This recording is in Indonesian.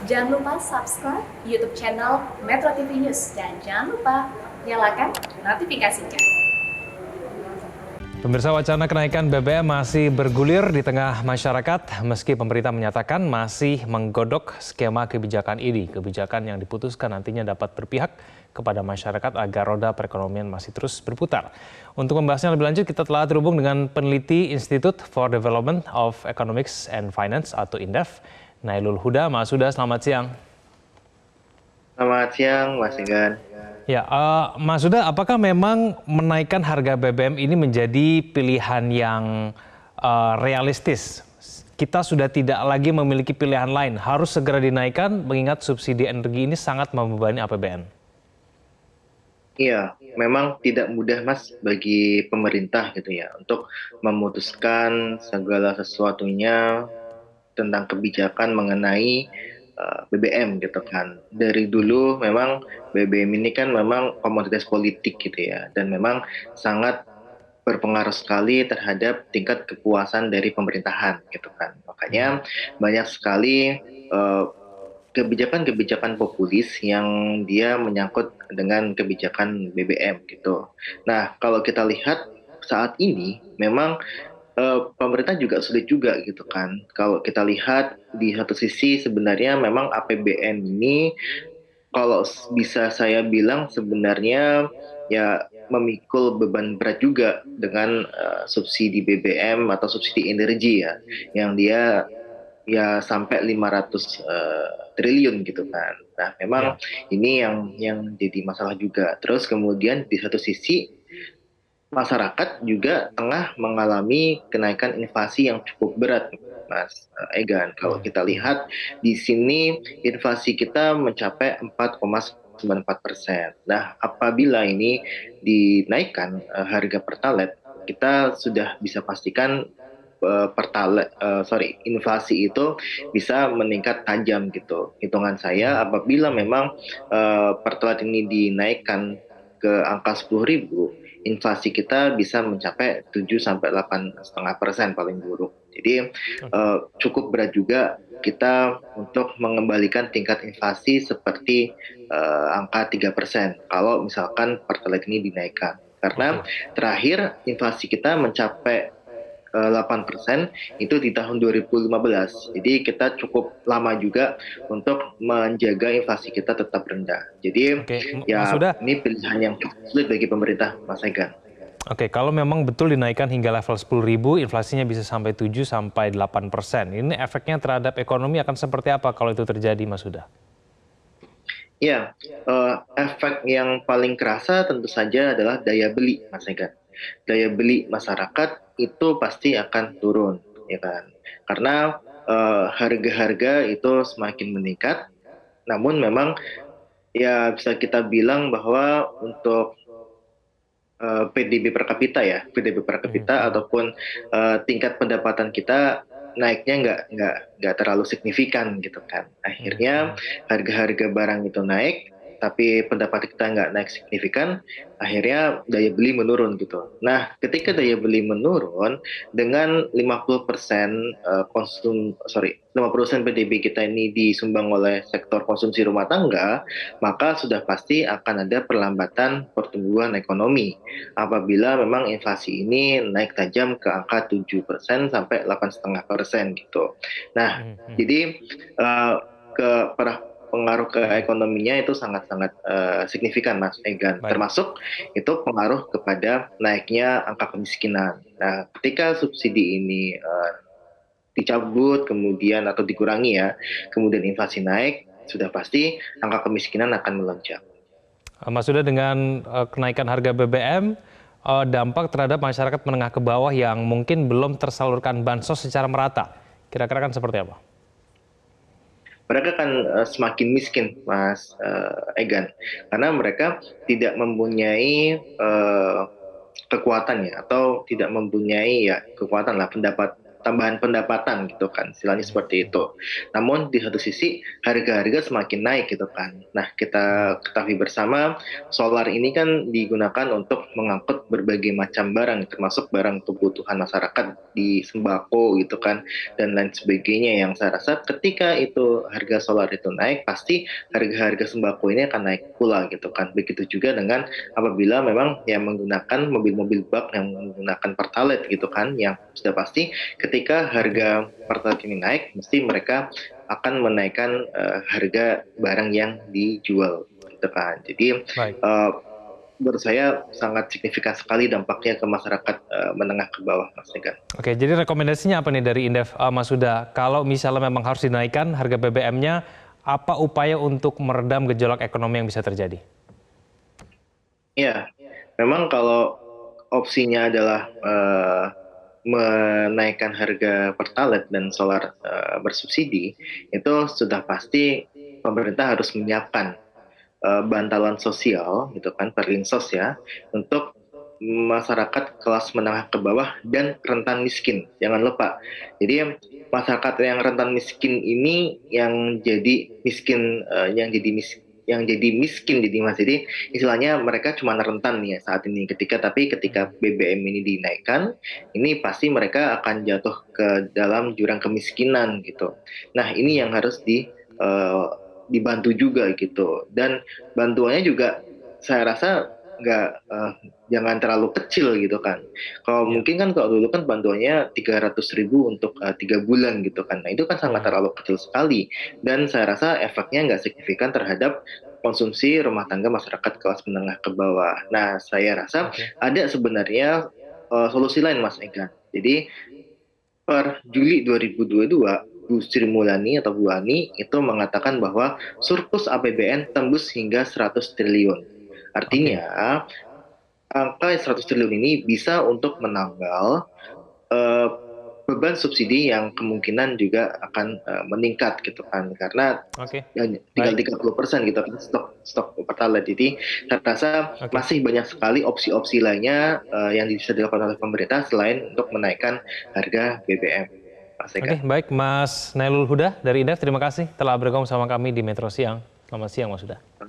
Jangan lupa subscribe YouTube channel Metro TV News dan jangan lupa nyalakan notifikasinya. Pemirsa, wacana kenaikan BBM masih bergulir di tengah masyarakat meski pemerintah menyatakan masih menggodok skema kebijakan ini. Kebijakan yang diputuskan nantinya dapat berpihak kepada masyarakat agar roda perekonomian masih terus berputar. Untuk membahasnya lebih lanjut, kita telah terhubung dengan peneliti Institute for Development of Economics and Finance atau INDEF, Nailul Huda. Mas Huda, selamat siang. Selamat siang, Mas Egan. Ya, Mas Huda, apakah memang menaikkan harga BBM ini menjadi pilihan yang realistis? Kita sudah tidak lagi memiliki pilihan lain, harus segera dinaikkan mengingat subsidi energi ini sangat membebani APBN. Iya, memang tidak mudah, Mas, bagi pemerintah gitu ya untuk memutuskan segala sesuatunya tentang kebijakan mengenai BBM gitu kan. Dari dulu memang BBM ini kan memang komoditas politik gitu ya, dan memang sangat berpengaruh sekali terhadap tingkat kepuasan dari pemerintahan gitu kan. Makanya banyak sekali kebijakan-kebijakan populis yang dia menyangkut dengan kebijakan BBM gitu. Nah, kalau kita lihat saat ini memang pemerintah juga sulit juga gitu kan. Kalau kita lihat di satu sisi sebenarnya memang APBN ini kalau bisa saya bilang sebenarnya ya memikul beban berat juga dengan subsidi BBM atau subsidi energi ya, yang dia ya sampai 500 triliun gitu kan. Nah, memang Ya. ini yang jadi masalah juga. Terus kemudian di satu sisi masyarakat juga tengah mengalami kenaikan inflasi yang cukup berat, Mas Egan. Kalau kita lihat di sini inflasi kita mencapai 4,94%. Nah, apabila ini dinaikkan harga Pertalite, kita sudah bisa pastikan inflasi itu bisa meningkat tajam gitu. Hitungan saya apabila memang Pertalite ini dinaikkan ke angka 10.000, inflasi kita bisa mencapai 7 sampai 8,5% paling buruk. Jadi cukup berat juga kita untuk mengembalikan tingkat inflasi seperti angka 3% kalau misalkan Pertalite ini dinaikkan. Karena terakhir inflasi kita mencapai 8% itu di tahun 2015. Jadi kita cukup lama juga untuk menjaga inflasi kita tetap rendah. Jadi Oke, Mas ya Huda. ini pilihan yang cukup sulit bagi pemerintah, Mas Egan. Oke, kalau memang betul dinaikkan hingga level 10.000, inflasinya bisa sampai 7 sampai 8%. Ini efeknya terhadap ekonomi akan seperti apa kalau itu terjadi, Mas Huda? Ya, efek yang paling kerasa tentu saja adalah daya beli, Mas Egan. Daya beli masyarakat itu pasti akan turun, ya kan? Karena harga-harga itu semakin meningkat, namun memang ya bisa kita bilang bahwa untuk PDB per kapita ya, PDB per kapita ataupun tingkat pendapatan kita naiknya nggak terlalu signifikan gitu kan. Akhirnya harga-harga barang itu naik, tapi pendapatan kita nggak naik signifikan, akhirnya daya beli menurun gitu. Nah, ketika daya beli menurun dengan 50% 50% PDB kita ini disumbang oleh sektor konsumsi rumah tangga, maka sudah pasti akan ada perlambatan pertumbuhan ekonomi apabila memang inflasi ini naik tajam ke angka 7% sampai 8,5% gitu. Nah, jadi ke pengaruh ke ekonominya itu sangat-sangat signifikan, Mas Egan. Baik. Termasuk itu pengaruh kepada naiknya angka kemiskinan. Nah, ketika subsidi ini dicabut kemudian atau dikurangi ya, kemudian inflasi naik, sudah pasti angka kemiskinan akan melonjak. Mas Huda, dengan kenaikan harga BBM, dampak terhadap masyarakat menengah ke bawah yang mungkin belum tersalurkan bansos secara merata, kira-kira kan seperti apa? Mereka akan semakin miskin, Mas Egan, karena mereka tidak mempunyai kekuatan ya, atau tidak mempunyai ya kekuatan lah tambahan pendapatan gitu kan, istilahnya seperti itu. Namun di satu sisi harga-harga semakin naik gitu kan. Nah, kita ketahui bersama solar ini kan digunakan untuk mengangkut berbagai macam barang, termasuk barang kebutuhan masyarakat di sembako gitu kan, dan lain sebagainya, yang saya rasa ketika itu harga solar itu naik, pasti harga-harga sembako ini akan naik pula gitu kan. Begitu juga dengan apabila memang yang menggunakan mobil-mobil bak yang menggunakan pertalite gitu kan, yang sudah pasti ketika harga pertalite ini naik, mesti mereka akan menaikkan harga barang yang dijual gitu kan. Jadi Baik. menurut saya sangat signifikan sekali dampaknya ke masyarakat menengah ke bawah, Mas Regan. Oke, jadi rekomendasinya apa nih dari Indef, Mas Huda? Kalau misalnya memang harus dinaikkan harga BBM-nya, apa upaya untuk meredam gejolak ekonomi yang bisa terjadi? Ya, memang kalau opsinya adalah menaikkan harga pertalite dan solar bersubsidi, itu sudah pasti pemerintah harus menyiapkan bantalan sosial gitu kan, perlinsos ya, untuk masyarakat kelas menengah ke bawah dan rentan miskin. Jangan lupa. Jadi masyarakat yang rentan miskin ini yang jadi miskin, yang jadi miskin jadi Mas. Jadi istilahnya mereka cuma rentan nih ya saat ini, ketika BBM ini dinaikkan, ini pasti mereka akan jatuh ke dalam jurang kemiskinan gitu. Nah, ini yang harus dibantu juga gitu, dan bantuannya juga saya rasa jangan terlalu kecil gitu kan. Kalau Ya. mungkin kan kalau dulu kan bantuannya 300.000 untuk 3 bulan gitu kan. Nah, itu kan sangat terlalu kecil sekali, dan saya rasa efeknya nggak signifikan terhadap konsumsi rumah tangga masyarakat kelas menengah ke bawah. Nah, saya rasa Oke. ada sebenarnya solusi lain, Mas Egan. Jadi per Juli 2022, Bu Sri Mulyani atau Bu Ani itu mengatakan bahwa surplus APBN tembus hingga 100 triliun. Oke. Artinya, angka 100 triliun ini bisa untuk menanggal eh, beban subsidi yang kemungkinan juga akan meningkat gitu kan, karena Oke. tinggal Baik. 30% gitu kan stok pertalite. Jadi saya rasa Oke. masih banyak sekali opsi-opsi lainnya yang bisa dilakukan oleh pemerintah selain untuk menaikkan harga BBM, Mas Oke, Eka. baik Mas Nailul Huda dari Indef, terima kasih telah bergabung sama kami di Metro Siang. Selamat siang Mas Huda.